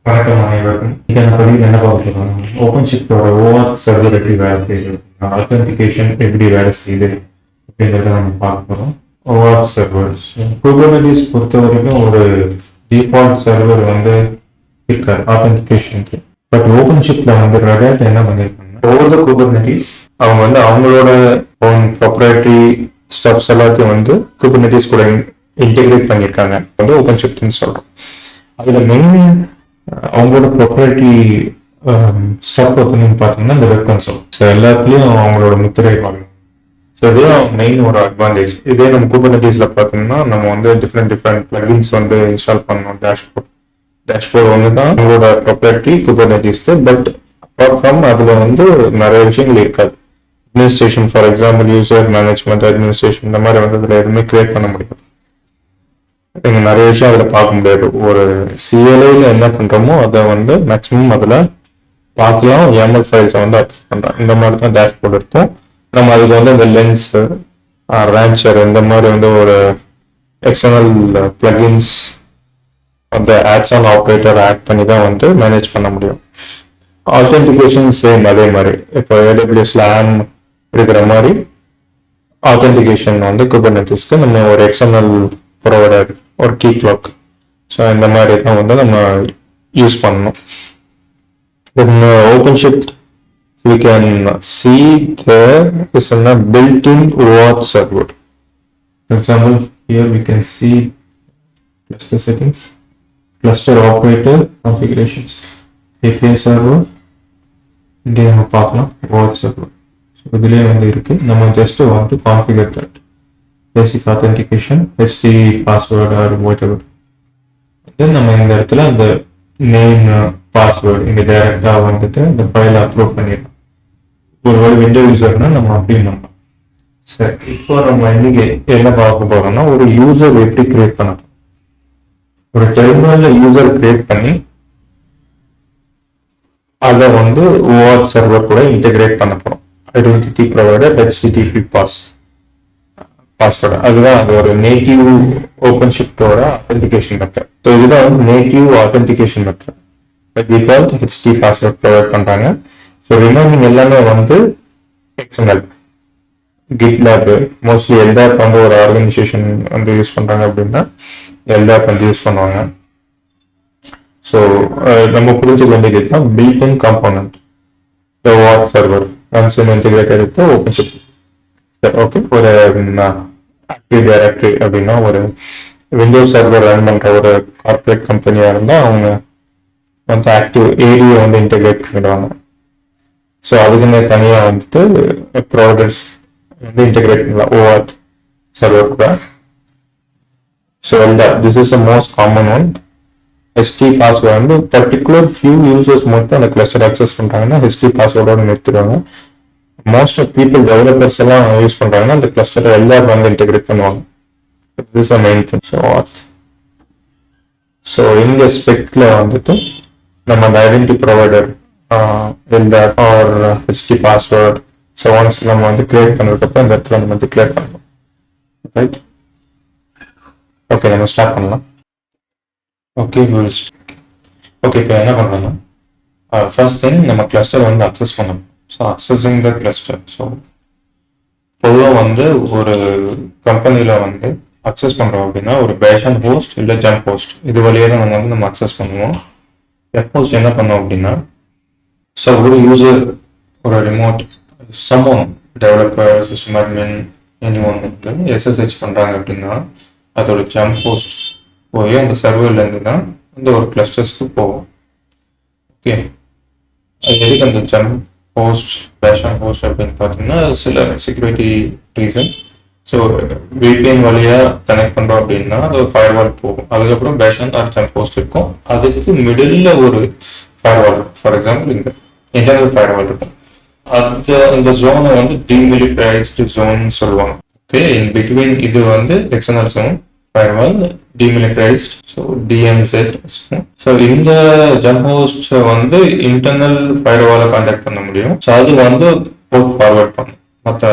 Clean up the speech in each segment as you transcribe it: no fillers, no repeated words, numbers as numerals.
வணக்கம் அனைவருக்கும். இன்னைக்கு பதிவில் என்ன பார்க்கலாம், ஓப்பன் ஷிஃப்டோட ஓஆர் சர்வர் எப்படி வேலை செய்யுது, ஆத்தென்டிகேஷன் எப்படி வேலை செய்யுது அப்படிங்கிறத நம்ம பார்க்க போகிறோம். ஓஆர் சர்வர்ஸ் குபர்னெட்டிஸ் பொறுத்த வரைக்கும் ஒரு டிஃபால்ட் சர்வர் இருக்காது ஆத்தென்டிகேஷனுக்கு. பட் ஓப்பன் ஷிஃப்ட்ல ரெட் ஹேட் என்ன பண்ணியிருக்காங்க, ஓவர் த குபர்னெட்டிஸ் அவங்க அவங்களோட ஓன் ப்ராப்ரைட்டரி ஸ்டப்ஸ் எல்லாத்தையும் குபர்னெட்டிஸ் கூட இன்டெகிரேட் பண்ணியிருக்காங்க. ஓப்பன் ஷிஃப்ட்னு சொல்கிறோம். அதில் மெயின் அவங்களோட ப்ரொப்ரைட்டரி ஸ்டாக் பார்த்தீங்கன்னா இந்த வெப் கன்சோல். ஸோ எல்லாத்துலேயும் அவங்களோட முத்திரை வாங்கணும். ஸோ இதுதான் மெயின் ஒரு அட்வான்டேஜ். இதே நம்ம குபர்னெட்டிஸ்ல பார்த்தீங்கன்னா நம்ம டிஃப்ரெண்ட் பிளகின்ஸ் இன்ஸ்டால் பண்ணணும். டேஷ்போர்ட் தான் அவங்களோட ப்ரொப்ரைட்டரி குபர்னெட்டிஸ். பட் அப்பார்ட் ஃப்ரம் அதில் நிறைய விஷயங்கள் இருக்காது. Administration, for example user management, administration இந்த மாதிரி இதில் எதுவுமே கிரியேட் பண்ண முடியாது. நீங்க நிறைய விஷயம் அதில் பார்க்க முடியாது. ஒரு சிஎல்ஐல என்ன பண்றோமோ அதை மேக்ஸிமம் அதில் பார்க்கலாம். எம்எல் ஃபைல்ஸை அட்டாச் பண்றோம். இந்த மாதிரி தான் டேஷ்போர்ட் இருக்கும். நம்ம அதுக்கு இந்த லென்ஸ், ரேன்ச்சர் இந்த மாதிரி ஒரு எக்ஸ்டர்னல் பிளகின்ஸ் ஆட்ஸ் ஆன் ஆப்ரேட்டர் ஆட் பண்ணி தான் மேனேஜ் பண்ண முடியும். ஆத்தென்டிகேஷன் சேம் அதே மாதிரி. இப்போ ஏடபிள்யூஎஸ்ல ஆம் இருக்கிற மாதிரி ஆத்தென்டிகேஷன் குபர்னெட்டிஸ்க்கு நம்ம ஒரு எக்ஸ்டர்னல் ப்ரொவைடர், ஒரு கீ கிளாக், ஸோ இந்த மாதிரி தான் நம்ம யூஸ் பண்ணணும். In OpenShift we can see there is a built-in OAuth server. For example, here we can see cluster settings, cluster operator configurations, API server. இங்கே நம்ம பார்க்கலாம் OAuth server. ஸோ இதுலேயே இருக்கு. நம்ம just want to configure that. Basic authentication, HT password or whatever. Then நம்ம இந்த இடத்துல அந்த நேம், பாஸ்வேர்டு இங்க டைரக்டா இந்த ஃபைலை அப்லோட் பண்ணிடலாம். ஒருவேளை விண்டோ யூசர்னா நம்ம அப்படின்னு நம்பலாம். சரி, இப்போ நம்ம இன்னைக்கு என்ன பார்க்க போறோம்னா ஒரு யூசர் எப்படி கிரியேட் பண்ணணும். ஒரு டெர்மினல்ல யூசர் கிரியேட் பண்ணி அதை OAuth சர்வர் கூட இன்டெகிரேட் பண்ண போறோம். Identity provider HTTP password. அதுதான் அது ஒரு நேட்டிவ் ஓப்பன் ஷிஃப்டோட ஆத்தென்டிகேஷன் மெத்தட். ஸோ இதுதான் native authentication method. By default HT password provide பண்றாங்க. ஸோ ரிமைனிங் எல்லாமே எக்ஸ்எம்எல், GitLab, மோஸ்ட்லி LDAP ஒரு ஆர்கனைசேஷன் யூஸ் பண்றாங்க அப்படின்னா LDAP யூஸ் பண்ணுவாங்க. ஸோ நம்ம புரிஞ்சுக்க வேண்டியது தான் built in component OAuth server once integrated with OpenShift. Okay, ஒரு ஆக்டிவ் டைரக்டரி அப்படின்னா ஒரு விண்டோஸ் சர்வர் ரன் பண்ற ஒரு கார்பரேட் கம்பெனியா இருந்தா அவங்க ஆக்டிவ் ஏடியை இன்டெகிரேட் பண்ணிடுவாங்க. ஸோ அதுக்குன்னு தனியா ப்ராடக்ட்ஸ் இன்டெகிரேட் பண்ணலாம் OAuth சர்வர் கூட. So this is the most common one. HT password particular few users மட்டும் அந்த கிளஸ்டர் அக்சஸ் பண்றாங்கன்னா HT பாஸ்வேர்டோட நிறுத்திடுவாங்க. மோஸ்ட் ஆஃப் பீப்புள் டெவலப்பர்ஸ் எல்லாம் யூஸ் பண்றாங்கன்னா அந்த கிளஸ்டரை எல்லாரும் இன்டெகிரேட் பண்ணுவாங்க. This is the main thing. So இந்த ஸ்பெக்ல நம்ம அந்த identity provider LDAP or HT password so once நம்ம கிரியேட் பண்ணதுக்கப்புறம் இந்த இடத்துல நம்ம டிக்ளேர் பண்ணணும். ரைட், ஓகே, நம்ம ஸ்டார்ட் பண்ணலாம். ஓகே, இப்போ என்ன பண்ணலாம், ஃபர்ஸ்ட் திங் நம்ம கிளஸ்டர் அக்சஸ் பண்ணணும். So accessing the cluster. So பொதுவாக ஒரு கம்பெனியில் அக்சஸ் பண்ணுறோம் அப்படின்னா ஒரு பேஷன் ஹோஸ்ட் இல்லை ஜம்ப் ஹோஸ்ட் இது வழியாக தான் நம்ம அக்சஸ் பண்ணுவோம். ஜம்ப் ஹோஸ்ட் என்ன பண்ணோம் அப்படின்னா, ஸோ ஒரு யூசர், ஒரு remote சம்மோன் developer, system admin, any one SSH பண்ணுறாங்க அப்படின்னா அதோட ஜம்ப் ஹோஸ்ட் போய் அந்த சர்வர்லேருந்து தான் ஒரு கிளஸ்டர்ஸ்க்கு போகும். ஓகே, அது எதுக்கு அந்த ஜம்ப் ஹோஸ்ட், பேஷன் ஹோஸ்ட் அப்படின்னு பார்த்தீங்கன்னா சில செக்யூரிட்டி ரீசன். ஸோ VPN வழியாக கனெக்ட் பண்ணுறோம் அப்படின்னா அது ஒரு ஃபயர்வால் போகும். அதுக்கப்புறம் பேஷன் ஆர் ஜம்ப் ஹோஸ்ட் இருக்கும். அதுக்கு மிடில் ஒரு ஃபயர்வால் இருக்கும். ஃபார் எக்ஸாம்பிள் இங்கே இன்டர்னல் ஃபயர்வால் இருக்கும். அந்த ஜோனை டீமிலிட்டரைஸ்டு ஜோன் சொல்லுவாங்க. ஓகே, இன் பிட்வீன் இது external zone firewall, demilitarized, so DMZ. So இந்த ஜம்ப் ஹோஸ்ட் இன்டர்னல் ஃபயர்வாலை கான்டாக்ட் பண்ண முடியும். ஸோ அது போர்ட் ஃபார்வர்ட் பண்ணும் மற்ற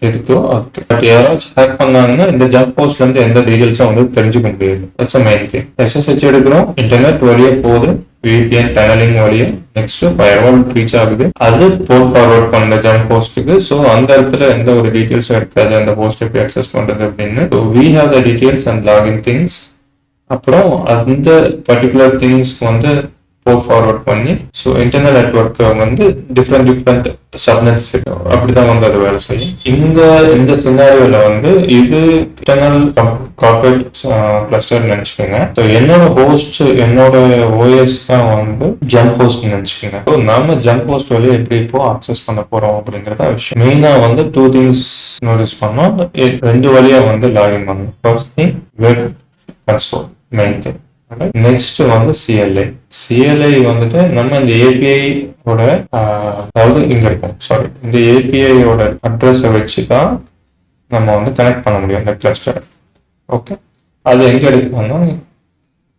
எதுக்கோ அதுக்கு. பட் யாராச்சும் ஹேக் பண்ணாங்கன்னா இந்த ஜம்ப் ஹோஸ்ட்ல இருந்து எந்த டீடைல்ஸும் தெரிஞ்சுக்க முடியாது. That's main thing. SSH எடுக்கிறோம், இன்டர்நெட் வழியே போகுது, VPN டனலிங் வழியா நெக்ஸ்ட் ஃபயர்வால் ரீச் ஆகுது. அது போர்ட் ஃபார்வர்ட் பண்ண ஜம்ப் போஸ்ட்டுக்கு. ஸோ அந்த இடத்துல எந்த ஒரு டீட்டெயில்ஸும் இருக்காது அந்த போஸ்ட் எப்படி அக்சஸ் பண்றது அப்படின்னு. So we have the details and login things. அப்புறம் அந்த பர்டிகுலர் திங்ஸ்க்கு வந்து போர்ட் ஃபார்வர்ட் பண்ணி ஸோ இன்டர்னல் நெட்ஒர்க் வந்து டிஃப்ரெண்ட் சப்நெட்ஸ் அப்படிதான் வந்து அது வேலை செய்யும். இந்த சினாரியோல வந்து இது இன்டர்னல் கார்பரேட் கிளஸ்டர் நினைச்சுக்கோங்க. ஸோ என்னோட ஹோஸ்ட் என்னோட ஓஎஸ் தான் வந்து ஜம்ப் ஹோஸ்ட் நினைச்சுக்கோங்க. ஸோ நாம ஜம்ப் ஹோஸ்ட் வழியை எப்படி இப்போ அக்சஸ் பண்ண போறோம் அப்படிங்கிறத விஷயம். மெயினா வந்து 2 things நோட்டீஸ் பண்ணோம். 2 வழியா வந்து லாகின் பண்ணணும். First thing web console main thing. Next வந்து சிஎல்ஐ வந்துட்டு நம்ம இந்த ஏபிஐ ஓட அதாவது இங்க இருக்கும் சாரி இந்த ஏபிஐயோட அட்ரஸை வச்சுதான் நம்ம வந்து கனெக்ட் பண்ண முடியும் இந்த கிளஸ்டர். ஓகே, அது எங்க எடுக்கணும்னா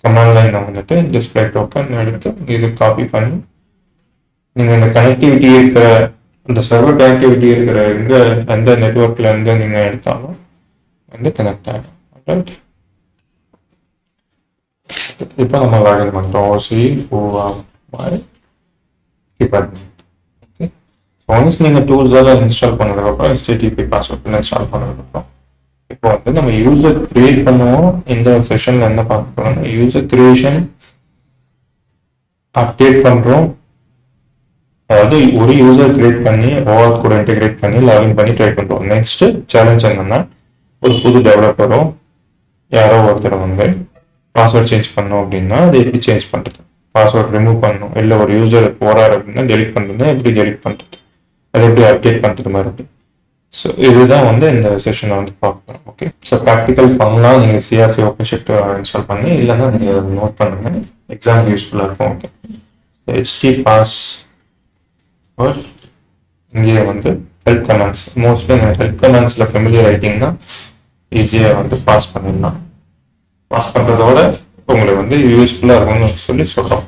கமாண்ட் லைன் வந்துட்டு டிஸ்பிளே டோக்கன் எடுத்து இது காப்பி பண்ணி நீங்க இந்த கனெக்டிவிட்டி இருக்கிற இந்த சர்வர் கனெக்டிவிட்டி இருக்கிற எந்த நெட்ஒர்க்ல இருந்து நீங்க எடுத்தாலும் வந்து கனெக்ட் ஆகும். ரைட், இப்போ நம்ம லாகின் பண்ணுறோம். ஓசி டிபார்ட்மெண்ட். ஓகே, ஒன்ஸ் நீங்கள் டூல்ஸ் எல்லாம் இன்ஸ்டால் பண்ணதுக்கப்புறம் HTTP பாஸ்வேர்ட் இன்ஸ்டால் பண்ணதுக்கப்புறம் இப்போ வந்து நம்ம யூசர் கிரியேட் பண்ணுவோம். இந்த செஷன்ல என்ன பார்க்க போறோம்னா யூசர் கிரியேஷன் அப்டேட் பண்றோம். அதாவது ஒரு யூசர் கிரியேட் பண்ணி ஓஆர் கூட இன்டெகிரேட் பண்ணி லாகின் பண்ணி ட்ரை பண்றோம். நெக்ஸ்ட் சேலஞ்ச் என்னன்னா ஒரு புது டெவலப்பரும் யாரோ ஒருத்தர் வந்து பாஸ்வேர்ட் சேஞ்ச் பண்ணோம் அப்படின்னா அது எப்படி சேஞ்ச் பண்ணுறது, பாஸ்வேர்ட் ரிமூவ் பண்ணணும், இல்லை ஒரு யூசர் போறாரு அப்படின்னா டெலிட் பண்ணுறது எப்படி டெலிட் பண்ணுறது, அதை எப்படி அப்டேட் பண்ணுறது மாதிரி. ஸோ இதுதான் வந்து இந்த செஷனை வந்து பார்க்கணும். ஓகே, ஸோ ப்ராக்டிக்கல் பண்ணலாம். நீங்கள் சிஆர்சி ஓப்பன் ஷிஃப்ட் இன்ஸ்டால் பண்ணி இல்லைன்னா நீங்கள் நோட் பண்ணுங்க, எக்ஸாம் யூஸ்ஃபுல்லாக இருக்கும். ஓகே, HT பாஸ்வேர்ட் இங்கே வந்து ஹெல்ப் கமெண்ட்ஸ் மோஸ்ட்லி ஹெல்ப் கமெண்ட்ஸில் ஃபெமிலியர் ஆகிட்டிங்கன்னா ஈஸியாக வந்து பாஸ் பண்ணிடலாம். பாஸ் பண்ணுறதோட உங்களுக்கு வந்து யூஸ்ஃபுல்லாக இருக்கும்னு சொல்லி சொல்கிறோம்.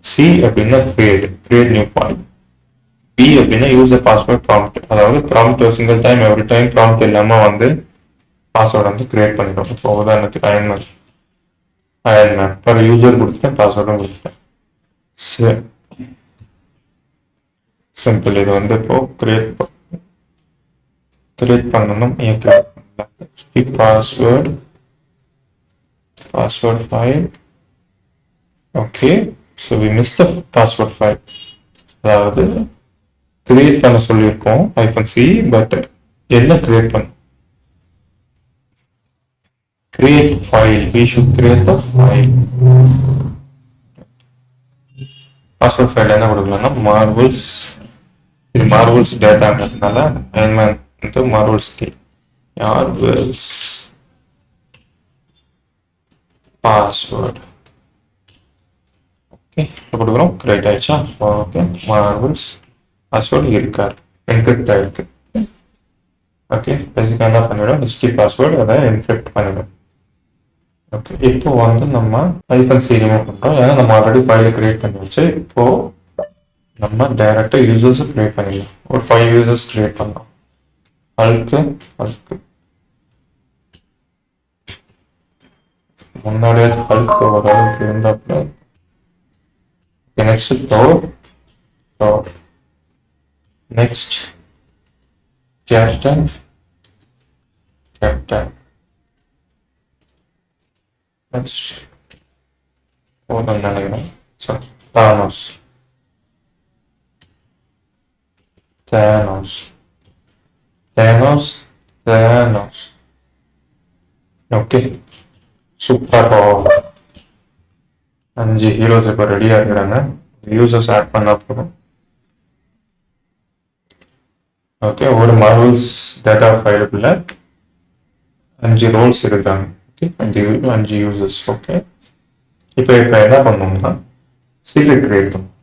சி அப்படின்னா கிரியேட் நியூ ஃபைல். பி அப்படின்னா யூசர் பாஸ்வேர்ட் ப்ராம்ப்ட். அதாவது ப்ராம்ப்ட் ஒரு single time every time prompt இல்லாமல் வந்து பாஸ்வேர்டு வந்து கிரியேட் பண்ணிடும். இப்போ உதாரணத்துக்கு அயன்மேன் ஒரு யூசர் கொடுத்துட்டேன், பாஸ்வேர்டும் கொடுத்துட்டேன். சரி, சிம்பிள். இது வந்து இப்போ கிரியேட் பண்ணணும். password file. Okay, so we missed the password file. அதாவது கிரியேட் பண்ண சொல்லியிருக்கோம் -c, பட் என்ன கிரியேட் பண்ண create file. We should create the file. password file என்ன கொடுக்கலாம்னா marvels. இது marvels டேட்டாங்கிறதுனால Iron Man marvels key marvels password. Okay, கொடுக்குறோம். கிரியேட் ஆயிடுச்சா? ஓகே, மார்வல்ஸ் பாஸ்வேர்டு இருக்கார், என்கிரிப்ட் ஆயிருக்கு. ஓகே, பேசிக்காக என்ன பண்ணிவிடும், HT பாஸ்வேர்டு அதை என்கிரிப்ட் பண்ணிவிடும். ஓகே, இப்போ வந்து நம்ம -c ரிமூவ் பண்ணுறோம். ஏன்னா நம்ம ஆல்ரெடி ஃபைலை கிரியேட் பண்ணி வச்சு இப்போ நம்ம டைரெக்டாக யூசர்ஸ் கிரியேட் பண்ணிடலாம். ஒரு 5 யூசர்ஸ் கிரியேட் பண்ணலாம். அதுக்கு முன்னாடியே ஹல்க் ஓரளவுக்கு இருந்தாப்புல. நெக்ஸ்ட் நெக்ஸ்ட் கேப்டன் நெக்ஸ்ட் போதும் நினைக்கிறேன். தேனோஸ். ஓகே, சூப்பராக 5 ஹீரோஸ் இப்போ ரெடியாக இருக்கிறாங்க. யூசர்ஸ் ஆட் பண்ண போகிறோம். ஓகே, ஒரு மார்வல்ஸ் டேட்டா ஃபைலுக்குள்ள 5 ரோல்ஸ் இருக்காங்க. Okay, 5 users. ஓகே, இப்போ என்ன பண்ணோம்னா சீக்ரெட் கிரியேட் பண்ணும்.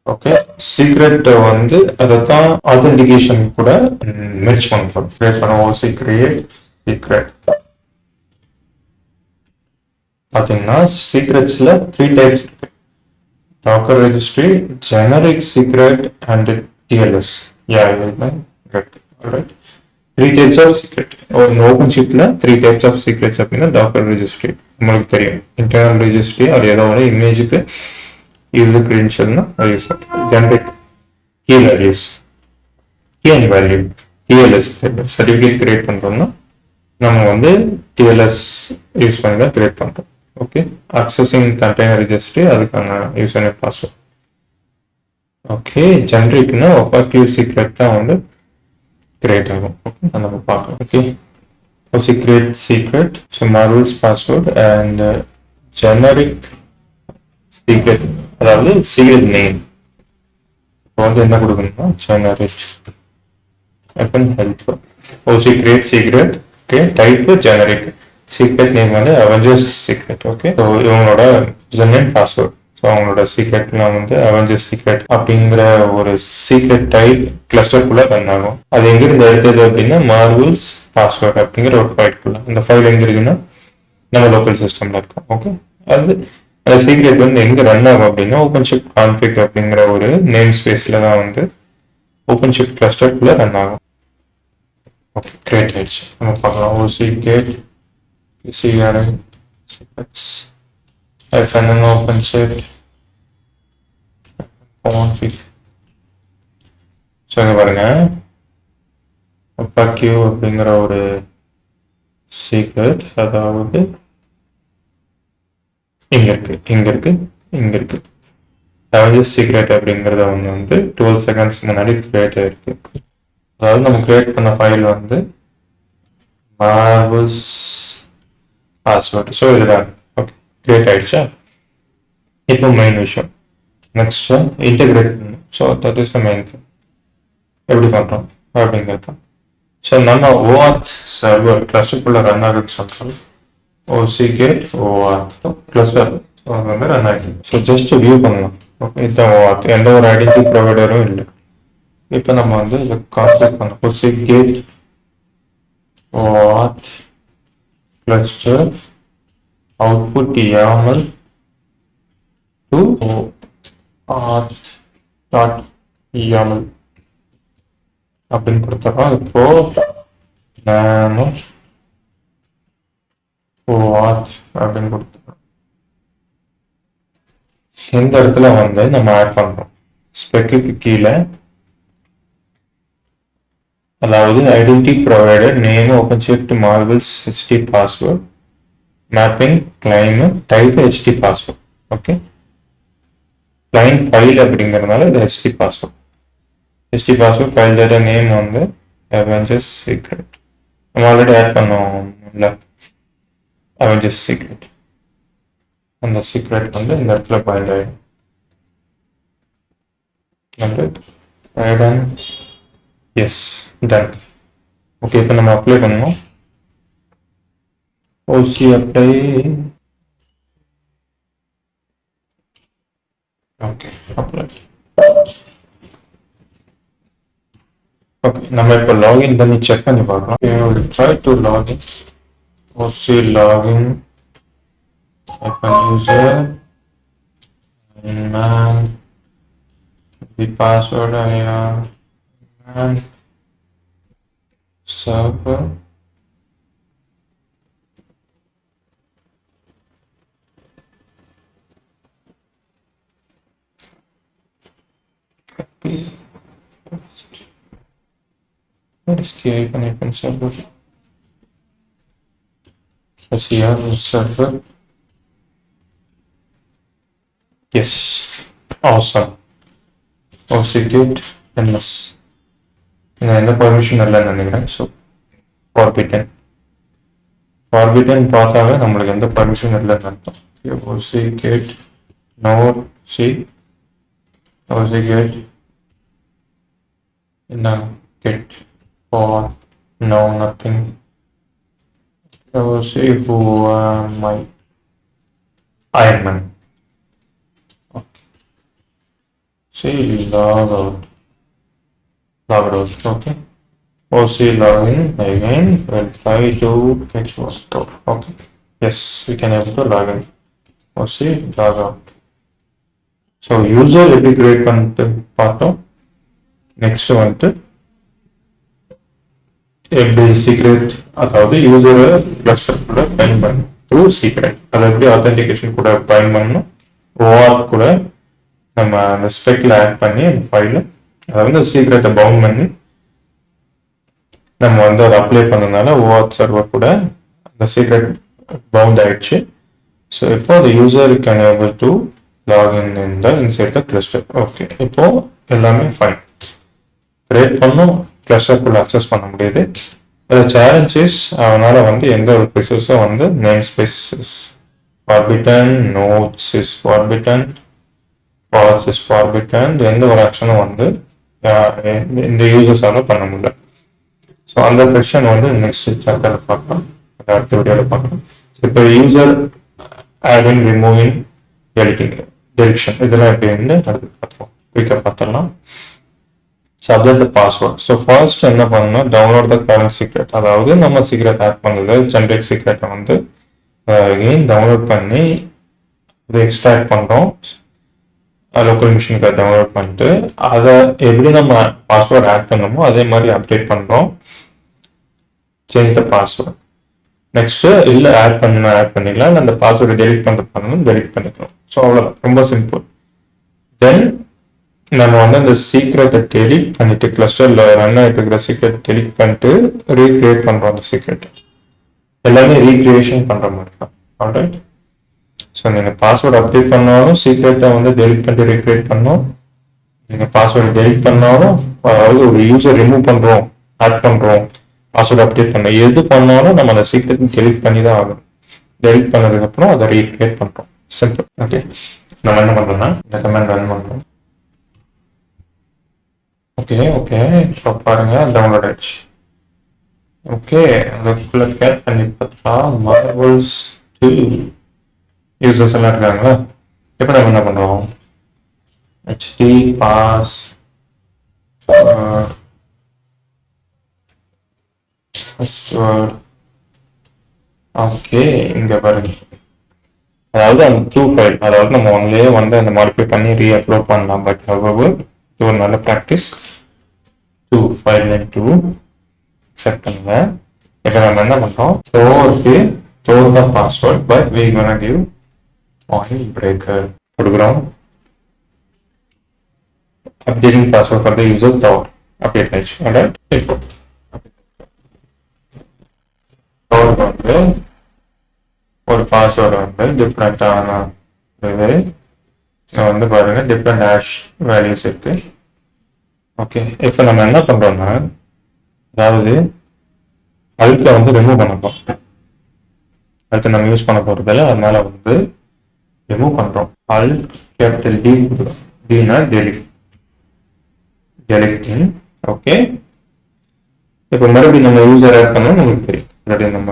ஓகே, சீக்ரெட் வந்து அதைத்தான் ஆத்தென்டிகேஷன் கூட மெர்ஜ் பண்ணுறோம். கிரியேட் பண்ணுவோம். சீக்ரெட் பார்த்தீங்கன்னா சீக்ரெட்ஸில் 3 டைப்ஸ் இருக்கு. Docker registry, generic secret and TLS. Right, three types of secret. Open ஷிப்ல 3 டைப்ஸ் ஆஃப் சீக்ரெட்ஸ் அப்படின்னா டாக்கர் ரெஜிஸ்ட்ரி உங்களுக்கு தெரியும். இன்டர்னல் ரெஜிஸ்ட்ரி அது ஏதோ இமேஜுக்கு யூசர் கிரெடென்ஷியல்னா அது யூஸ் பண்ணுறது. Generic key values, key and value, TLS certificate create பண்ணுறோம்னா நம்ம வந்து டிஎல்எஸ் யூஸ் பண்ணி தான் கிரியேட் பண்ணுறோம். ஓகே, அக்சஸிங் கண்டெய்னர் ரெஜிஸ்ட்ரி அதுக்கான யூசர் நேம் பாஸ்வேர்ட். ஓகே, ஜெனரிக்னா ஒபாக்யூ சீக்ரெட் தான் வந்து கிரியேட் ஆகும். ஓகே, நம்ம பார்க்கலாம். Okay, secret so marvels password and generic secret, அதாவது சீக்ரெட் நேம். இப்போ வந்து என்ன கொடுக்கணும்னா generic help secret secret. Okay, type generic, secret name வந்து அவெஞ்சர்ஸ் சீக்ரெட். ஓகே, ஸோ இவங்களோட யூசர் நேம் பாஸ்வேர்ட். ஸோ அவங்களோட சீக்ரெட்லாம் வந்து அவெஞ்சர்ஸ் சீக்ரெட் அப்படிங்கிற ஒரு சீக்ரெட் டைப் கிளஸ்டருக்குள்ள ரன் ஆகும். அது எங்கிருந்து எடுத்தது அப்படின்னா மார்வல்ஸ் பாஸ்வேர்ட் அப்படிங்கிற ஒரு ஃபைல்குள்ள. அந்த ஃபைல் எங்க இருக்குன்னா நம்ம லோக்கல் சிஸ்டம்ல இருக்கும். ஓகே, அது அந்த சீக்ரெட் வந்து எங்க ரன் ஆகும் அப்படின்னா ஓப்பன்ஷிப் கான்ஃபிக் அப்படிங்கிற ஒரு நேம் ஸ்பேஸ்ல தான் வந்து ஓப்பன்ஷிப் கிளஸ்டருக்குள்ள ரன் ஆகும். ஓகே, கிரியேட் ஆயிடுச்சு. நம்ம பார்க்கலாம். ஓசிகேட் CRI secrets FNN OpenShift config. So இங்கே பாருங்க, ஒபாக்யூ அப்படிங்கிற ஒரு சீக்ரெட், அதாவது இங்க இருக்கு அவெஞ்சர்ஸ் சீக்ரெட் அப்படிங்கிறத வந்து 12 செகண்ட்ஸ் முன்னாடி கிரியேட் ஆயிருக்கு. அதாவது நம்ம கிரியேட் பண்ண ஃபைல் வந்து மார்வல்ஸ் பாஸ்வேர்டு. ஸோ இதுதான் ஓகே கிரியேட் ஆயிடுச்சா. இப்போ மெயின் விஷயம் நெக்ஸ்ட் இன்டெகிரேட் பண்ணணும். So that is the main thing. எப்படி பண்ணுறோம் அப்படிங்கிறது தான். ஸோ நம்ம ஓஆத் சர்வர் கிளஸ்டருக்குள்ள ரன் ஆகுது சொல்கிறோம். ஓசிகேட் ஓஆத் கிளஸ்டர் அது வந்து ரன் ஆகிடுது. ஸோ ஜஸ்ட் வியூ பண்ணலாம். ஓகே, இதுதான் ஓஆத், எந்த ஒரு ஐடென்டிட்டி ப்ரொவைடரும் இல்லை. இப்போ நம்ம வந்து இதை கான்ஃபிக் பண்ணலாம். ஓசிகேட் OAuth cluster output YAML to OAuth.yaml அப்படின்னு கொடுத்துறோம். இப்போ நாம OAuth அப்படின்னு கொடுத்துறோம். இந்த இடத்துல வந்து நம்ம ஆட் பண்றோம் ஸ்பெக்குக்கு கீழே, அதாவது identity provider name OpenShift marvels HT password mapping claim type HT password. Okay, client file அப்படிங்கிறதுனால இது HT password. HT password file data name வந்து அவெஞ்சர்ஸ் சீக்ரெட். நம்ம ஆல்ரெடி ஆட் பண்ணோம் இல்லை அவெஞ்சர்ஸ் சீக்ரெட். அந்த சீக்ரெட் வந்து இந்த இடத்துல பைண்ட் ஆகிடும். S ton. ஓகே, இப்போ நம்ம அப்ளை பண்ணணும். ஓசி அப்ளை. Okay, apply. ஓகே, நம்ம இப்போ லாகின் பண்ணி செக் பண்ணி பார்க்கலாம். Try to login. OC login user the password and server copy what is the icon server server. Yes, awesome. OCGate NS எந்த permission இல்லைன்னு நினைக்கிறேன். ஸோ ஃபார்பிட்டன் பார்த்தாவே நம்மளுக்கு எந்த பர்மிஷன் இல்லைன்னு அர்த்தம். OCGate no see OCGate என்ன get or no nothing. OC who my Iron Man. Okay, see log out. Okay, OC login again. We'll try to fetch worked. Okay, yes, we can able to log in. OC log out. So user எப்படி create பண்ணிட்டு பார்த்தோம். Next வந்துட்டு எப்படி secret, அதாவது யூசரை cluster கூட பயன் பண்ணணும் through secret. அதை எப்படி ஆத்தென்டிகேஷன் கூட பயன் பண்ணணும், ஓஆர் கூட நம்ம அந்த ஸ்பெக்ல ஆட் பண்ணி அந்த ஃபைல அதாவது சீக்ரெட்டை பவுண்ட் பண்ணி நம்ம வந்து அதை அப்ளை பண்ணதுனால ஓஆர் சர்வர் கூட அந்த சீக்ரெட் பவுண்ட் ஆயிடுச்சு. ஸோ இப்போ the user can able to log in inside the cluster. Okay, இப்போ எல்லாமே ஃபைன். கிரியேட் பண்ணும், கிளஸ்டருக்குள்ள அக்சஸ் பண்ண முடியுது. இதில் சேலஞ்சஸ் அவனால வந்து எந்த ஒரு ப்ரிசஸும் வந்து namespace is forbidden, nodes is forbidden, paths is forbidden, எந்த ஒரு ஆக்ஷனும் வந்து இந்த யூசர்ஸால பண்ண முடியல. ஸோ அந்த செக்ஷன் வந்து நெக்ஸ்ட் சாப்டர்ல பார்க்கலாம், அடுத்த வீடியோவில் பார்க்கலாம். இப்போ யூசர் ஆடிங், ரிமூவிங், எடிட்டிங், டெலிக்ஷன் இதெல்லாம் எப்படி இருந்து அடுத்து பார்த்துக்கலாம், குயிக்காக பார்த்துடலாம். Subject password. ஸோ ஃபர்ஸ்ட் என்ன பண்ணணும், டவுன்லோட் த கரண்ட் சீக்ரெட், அதாவது நம்ம சீக்ரெட் ஆட் பண்ணது ஜென்ரேட் சீக்ரெட்டை வந்து அகெயின் டவுன்லோட் பண்ணி இதை எக்ஸ்ட்ராக்ட் பண்ணுறோம். லோக்கல் மிஷினுக்கு டவுன்லோட் பண்ணிட்டு அதை எப்படி நம்ம பாஸ்வேர்ட் ஆட் பண்ணணுமோ அதே மாதிரி அப்டேட் பண்ணுறோம். Change the password. நெக்ஸ்ட் இல்லை ஆட் பண்ணிக்கலாம், இல்லை அந்த பாஸ்வேர்டை டெலிட் பண்ணணும், டெலிட் பண்ணிக்கலாம். ஸோ அவ்வளோதான், ரொம்ப சிம்பிள். தென் நம்ம வந்து அந்த சீக்ரெட்டை டெலிட் பண்ணிட்டு கிளஸ்டரில் ரன் ஆகிட்டு இருக்கிற சீக்ரெட் டெலிட் பண்ணிட்டு ரீக்ரியேட் பண்ணுறோம். அந்த சீக்ரெட் எல்லாமே ரீக்ரியேஷன் பண்ணுற மாதிரி தான். ஆல்ரைட். ஸோ நீங்கள் பாஸ்வேர்டு அப்டேட் பண்ணாலும் சீக்ரெட்டை வந்து டெலிட் பண்ணிட்டு ரீக்ரியேட் பண்ணோம். நீங்கள் பாஸ்வேர்டு டெலிட் பண்ணாலும், அதாவது ஒரு யூசர் ரிமூவ் பண்ணுறோம், ஆட் பண்ணுறோம், பாஸ்வேர்டு அப்டேட் பண்ண எது பண்ணாலும் நம்ம அந்த சீக்ரெட் டெலிட் பண்ணி தான் ஆகும். டெலிட் பண்ணதுக்கப்புறம் அதை ரீக்ரியேட் பண்ணுறோம். சிம்பிள். ஓகே, நம்ம என்ன பண்ணுறோம்னா இந்த கமெண்ட் ரன் பண்ணுறோம். ஓகே இப்போ பாருங்க டவுன்லோட் ஆயிடுச்சு. ஓகே, அதுக்குள்ள கேட் பண்ணி பார்த்தா மார்வல்ஸ் 2 யூசர்ஸ் எல்லாம் இருக்காங்களா. இப்போ நம்ம என்ன பண்ணுறோம், hd pass password. ஓகே, இங்க பாருங்க, அதாவது அந்த 2 ஃபைல், அதாவது நம்ம ஒன்லேயே வந்து அந்த மாடிஃபை பண்ணி ரீஅப்லோட் பண்ணலாம். பட் ஹவவர் இது ஒரு நல்ல ப்ராக்டிஸ். 2 ஃபைல் நேம் 2 செட் பண்ணுங்க. இப்போ நம்ம என்ன பண்ணுறோம், store the password but we gonna give point breaker கொடுக்குறோம். updating password for the user thought update ஆயிடுச்சு. alright, இப்போ வந்து ஒரு பாஸ்வேர்டு வந்து டிஃப்ரெண்டான வந்து பாருங்க டிஃப்ரெண்ட் ஹேஷ் வேல்யூஸ் இருக்கு. ஓகே, இப்போ நம்ம என்ன பண்றோம்னா, அதாவது அல்ட்டை வந்து ரிமூவ் பண்ணப்போம். அல்ட்டை நம்ம யூஸ் பண்ண போறதில்ல, அதனால வந்து ரிமூவ் பண்றோம். அல்ட் கேபிட்டல் டி கொடுக்குறோம். டினா டெலிட்டிங். ஓகே, இப்போ மறுபடியும் நம்ம யூசர் ஆட் பண்ணோம். நமக்கு தெரியும் மறுபடியும் நம்ம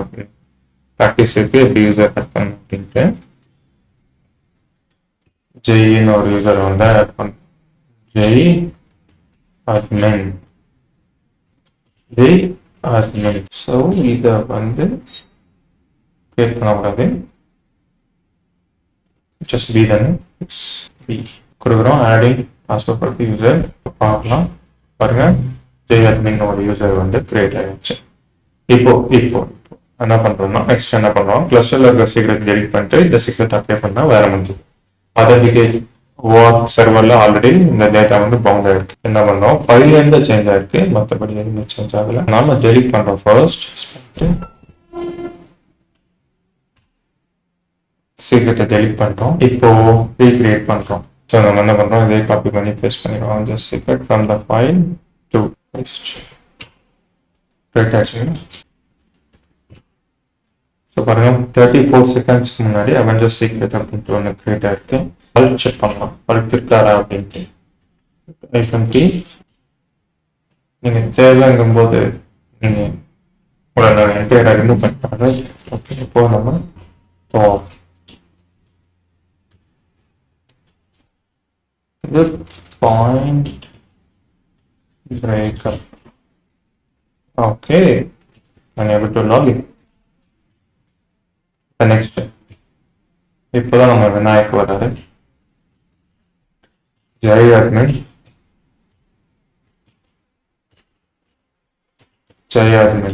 ப்ராக்டிஸ் இருக்கு எப்படி யூசர் ஆட் பண்ணணும் அப்படின்ட்டு. ஜெயின்னு ஒரு யூசர் வந்து ஆட் பண்ண, ஜெய் admin. ஸோ இதை வந்து கிரியேட் பண்ணக்கூடாது, ஜஸ்ட் பி தானே, பி கொடுக்குறோம். ஆடிங் பாஸ்வேர்ட் பற்றி யூசர் பார்க்கலாம். பாருங்க, ஜெய் admin ஒரு யூசர் வந்து கிரியேட் ஆகிடுச்சு. இப்போ என்ன பண்றோம்னா, நெக்ஸ்ட் என்ன பண்றோம், கிளஸ்டர்ல இருக்கிற சீக்ரெட் டெலிட் பண்ணிட்டு இந்த சீக்ரெட் அப்ளை பண்ணா வேற முடிஞ்சு. ஆத்தென்டிகேட் ஓஆர் சர்வர்ல ஆல்ரெடி இந்த டேட்டா வந்து பவுண்ட் ஆயிருக்கு. என்ன பண்றோம், ஃபைல் எந்த சேஞ்ச் ஆயிருக்கு, மற்றபடி எதுவுமே சேஞ்ச் ஆகல. நாம டெலிட் பண்றோம். ஃபர்ஸ்ட் சீக்ரெட்டை டெலிட் பண்றோம். இப்போ ரீக்ரியேட் பண்றோம். ஸோ நம்ம என்ன பண்றோம், இதே காப்பி பண்ணி பேஸ்ட் பண்ணிடுவோம். Just secret from the file to paste. Right ஆச்சு. ஸோ பாருங்க, 34 செகண்ட்ஸ்க்கு முன்னாடி அவெஞ்சர்ஸ் சீக்ரெட் அப்படின்ட்டு ஒன்று கிரியேட் ஆயிருக்கு. அல்ட் செக் பண்ணலாம், அல்ட் இருக்காரா அப்படின்ட்டு. ஐஃபன்டி நீங்கள் தேவைங்கும் போது நீங்கள் உடனே என்டையராக ரிமூவ் பண்ணிட்டாங்க. ஓகே, இப்போ நம்ம இது பாயிண்ட் பிரேக்கர். ஓகே, நான் able to log in. Next இப்போதான் நம்ம விநாயக் வராரு. ஜெய் admin ஜெயாருமே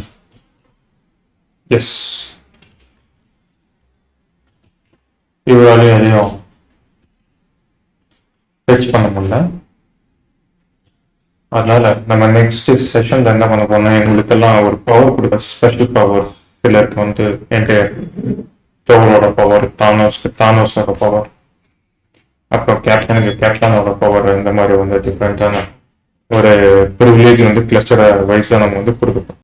எஸ் இவராலையும் எதையும் ஃபெச் பண்ண முடியல. அதனால நம்ம நெக்ஸ்ட் செஷன்ல என்ன பண்ண போறோம்னா எங்களுக்கெல்லாம் ஒரு பவர் கொடுக்க ஸ்பெஷல் பவர். சிலருக்கு வந்து என்கிட்ட தோளோட பவர், தானோஸோட பவர், அப்புறம் கேப்டனோட பவர், இந்த மாதிரி வந்து டிஃப்ரெண்டான ஒரு ப்ரிவிலேஜ் வந்து கிளஸ்டர் வைஸாக நம்ம வந்து கொடுக்கப்போம்.